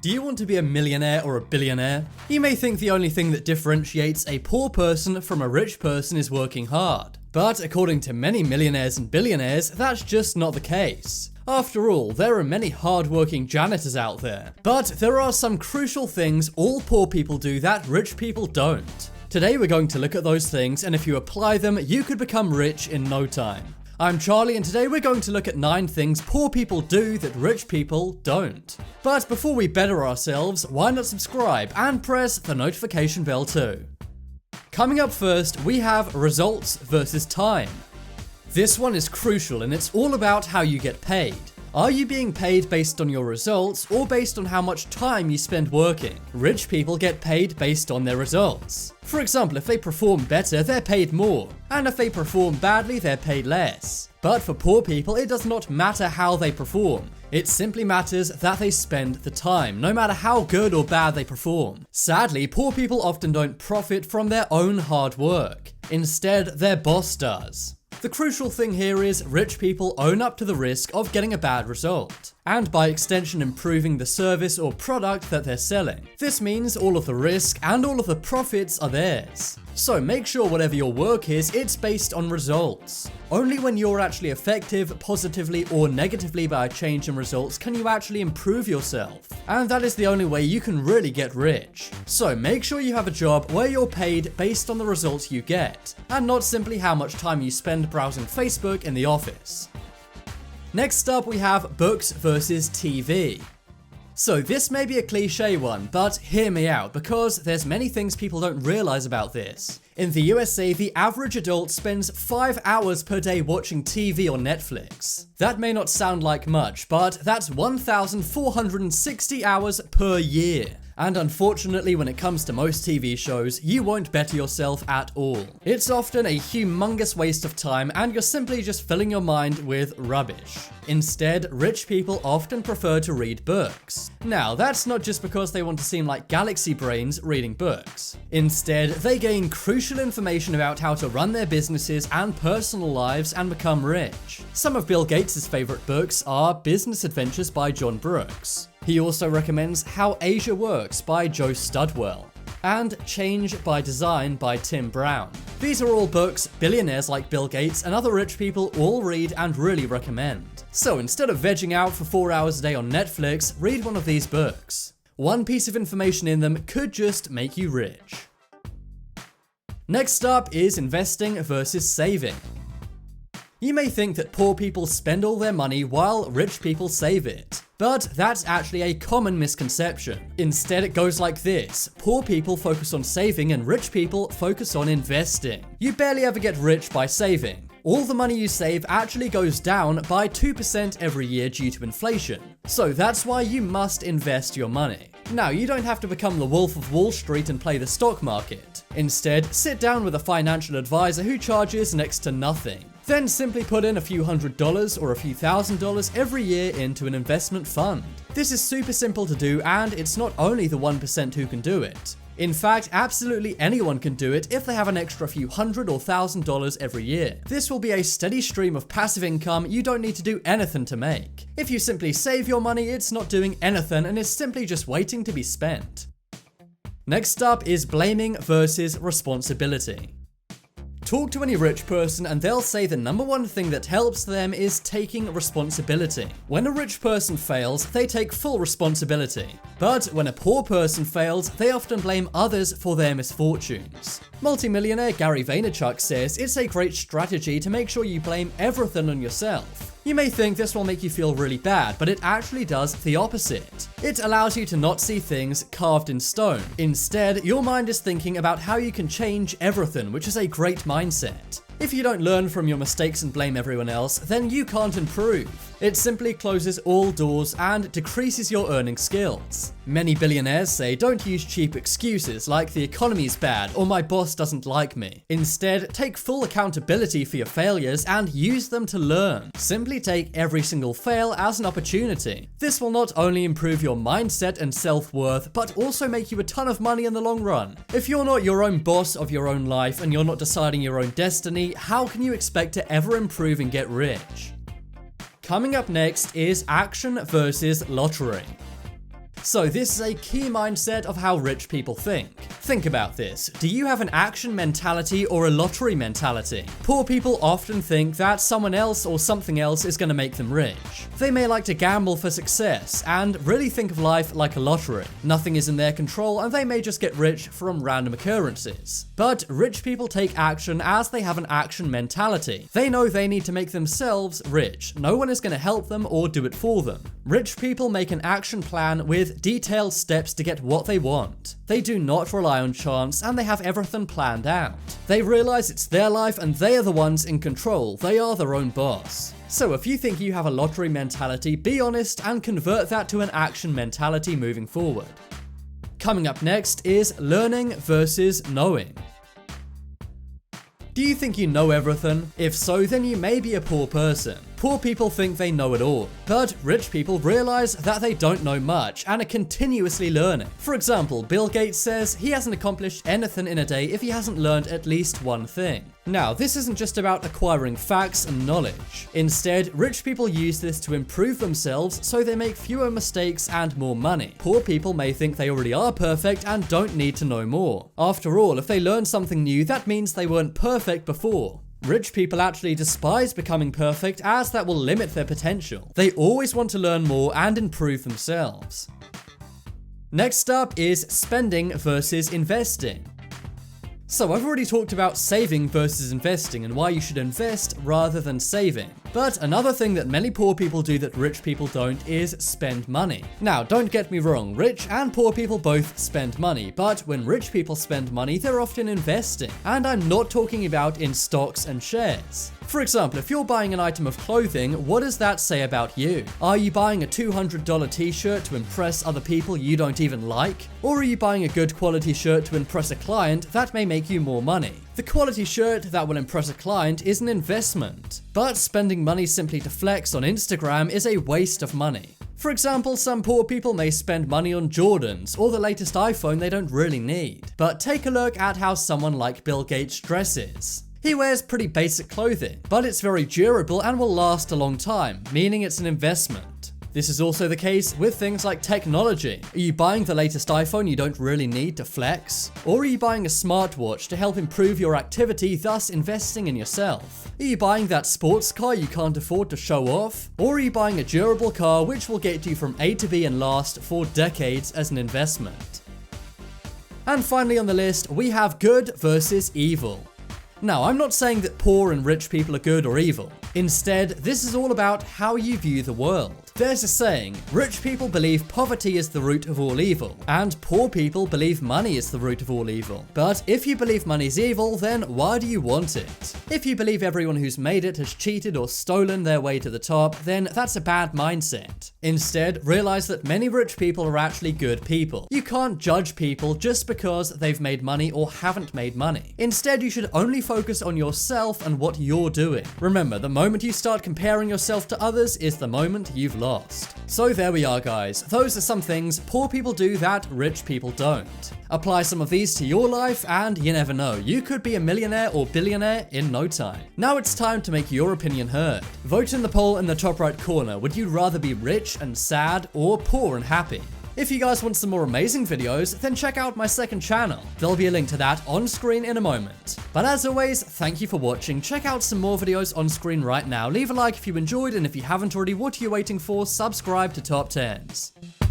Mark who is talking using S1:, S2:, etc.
S1: Do you want to be a millionaire or a billionaire? You may think the only thing that differentiates a poor person from a rich person is working hard. But according to many millionaires and billionaires, that's just not the case. After all, there are many hard-working janitors out there. But there are some crucial things all poor people do that rich people don't. Today we're going to look at those things, and if you apply them, you could become rich in no time. I'm Charlie, and today we're going to look at 9 things poor people do that rich people don't. But before we better ourselves, why not subscribe and press the notification bell too? Coming up first, we have results versus time. This one is crucial, and it's all about how you get paid. Are you being paid based on your results or based on how much time you spend working? Rich people get paid based on their results. For example, if they perform better, they're paid more, and if they perform badly, they're paid less. But for poor people, it does not matter how they perform. It simply matters that they spend the time, no matter how good or bad they perform. Sadly, poor people often don't profit from their own hard work. Instead, their boss does. The crucial thing here is rich people own up to the risk of getting a bad result, and by extension improving the service or product that they're selling. This means all of the risk and all of the profits are theirs. So make sure whatever your work is, it's based on results. Only when you're actually effective, positively or negatively by a change in results can you actually improve yourself. And that is the only way you can really get rich. So make sure you have a job where you're paid based on the results you get, and not simply how much time you spend browsing Facebook in the office. Next up, we have books versus TV. So this may be a cliche one, but hear me out, because there's many things people don't realize about this. In the USA, the average adult spends 5 hours per day watching TV on Netflix. That may not sound like much, but that's 1,460 hours per year. And unfortunately, when it comes to most TV shows, you won't better yourself at all. It's often a humongous waste of time, and you're simply just filling your mind with rubbish. Instead, rich people often prefer to read books. Now, that's not just because they want to seem like galaxy brains reading books. Instead, they gain crucial information about how to run their businesses and personal lives and become rich. Some of Bill Gates' favorite books are Business Adventures by John Brooks. He also recommends How Asia Works by Joe Studwell, and Change by Design by Tim Brown. These are all books billionaires like Bill Gates and other rich people all read and really recommend. So instead of vegging out for 4 hours a day on Netflix, read one of these books. One piece of information in them could just make you rich. Next up is investing versus saving. You may think that poor people spend all their money while rich people save it. But that's actually a common misconception. Instead, it goes like this. Poor people focus on saving and rich people focus on investing. You barely ever get rich by saving. All the money you save actually goes down by 2% every year due to inflation. So that's why you must invest your money. Now, you don't have to become the Wolf of Wall Street and play the stock market. Instead, sit down with a financial advisor who charges next to nothing. Then simply put in a few $100s or a few $1,000s every year into an investment fund. This is super simple to do, and it's not only the 1% who can do it. In fact, absolutely anyone can do it if they have an extra few $100 or $1,000 every year. This will be a steady stream of passive income you don't need to do anything to make. If you simply save your money, it's not doing anything and is simply just waiting to be spent. Next up is blaming versus responsibility. Talk to any rich person and they'll say the number one thing that helps them is taking responsibility. When a rich person fails, they take full responsibility. But when a poor person fails, they often blame others for their misfortunes. Multimillionaire Gary Vaynerchuk says it's a great strategy to make sure you blame everything on yourself. You may think this will make you feel really bad, but it actually does the opposite. It allows you to not see things carved in stone. Instead, your mind is thinking about how you can change everything, which is a great mindset. If you don't learn from your mistakes and blame everyone else, then you can't improve. It simply closes all doors and decreases your earning skills. Many billionaires say don't use cheap excuses like the economy's bad or my boss doesn't like me. Instead, take full accountability for your failures and use them to learn. Simply take every single fail as an opportunity. This will not only improve your mindset and self-worth, but also make you a ton of money in the long run. If you're not your own boss of your own life and you're not deciding your own destiny, how can you expect to ever improve and get rich? Coming up next is action versus lottery. So this is a key mindset of how rich people think. Think about this. Do you have an action mentality or a lottery mentality? Poor people often think that someone else or something else is going to make them rich. They may like to gamble for success and really think of life like a lottery. Nothing is in their control and they may just get rich from random occurrences. But rich people take action as they have an action mentality. They know they need to make themselves rich. No one is going to help them or do it for them. Rich people make an action plan with detailed steps to get what they want. They do not rely on chance and they have everything planned out. They realize it's their life and they are the ones in control. They are their own boss. So if you think you have a lottery mentality, be honest and convert that to an action mentality moving forward. Coming up next is learning versus knowing. Do you think you know everything? If so, then you may be a poor person. Poor people think they know it all, but rich people realize that they don't know much and are continuously learning. For example, Bill Gates says he hasn't accomplished anything in a day if he hasn't learned at least one thing. Now, this isn't just about acquiring facts and knowledge. Instead, rich people use this to improve themselves so they make fewer mistakes and more money. Poor people may think they already are perfect and don't need to know more. After all, if they learn something new, that means they weren't perfect before. Rich people actually despise becoming perfect as that will limit their potential. They always want to learn more and improve themselves. Next up is spending versus investing. So I've already talked about saving versus investing and why you should invest rather than saving. But another thing that many poor people do that rich people don't is spend money. Now, don't get me wrong, rich and poor people both spend money, but when rich people spend money, they're often investing. And I'm not talking about in stocks and shares. For example, if you're buying an item of clothing, what does that say about you? Are you buying a $200 t-shirt to impress other people you don't even like? Or are you buying a good quality shirt to impress a client that may make you more money? The quality shirt that will impress a client is an investment, but spending money simply to flex on Instagram is a waste of money. For example, some poor people may spend money on Jordans or the latest iPhone they don't really need. But take a look at how someone like Bill Gates dresses. He wears pretty basic clothing, but it's very durable and will last a long time, meaning it's an investment. This is also the case with things like technology. Are you buying the latest iPhone you don't really need to flex? Or are you buying a smartwatch to help improve your activity, thus investing in yourself? Are you buying that sports car you can't afford to show off? Or are you buying a durable car which will get you from A to B and last for decades as an investment? And finally on the list, we have good versus evil. Now, I'm not saying that poor and rich people are good or evil. Instead, this is all about how you view the world. There's a saying, rich people believe poverty is the root of all evil, and poor people believe money is the root of all evil. But if you believe money's evil, then why do you want it? If you believe everyone who's made it has cheated or stolen their way to the top, then that's a bad mindset. Instead, realize that many rich people are actually good people. You can't judge people just because they've made money or haven't made money. Instead, you should only focus on yourself and what you're doing. Remember, the moment you start comparing yourself to others is the moment you've lost. So there we are, guys. Those are some things poor people do that rich people don't. Apply some of these to your life and you never know, you could be a millionaire or billionaire in no time. Now it's time to make your opinion heard. Vote in the poll in the top right corner. Would you rather be rich and sad or poor and happy? If you guys want some more amazing videos, then check out my second channel. There'll be a link to that on screen in a moment. But as always, thank you for watching. Check out some more videos on screen right now. Leave a like if you enjoyed, and if you haven't already, what are you waiting for? Subscribe to Top 10s.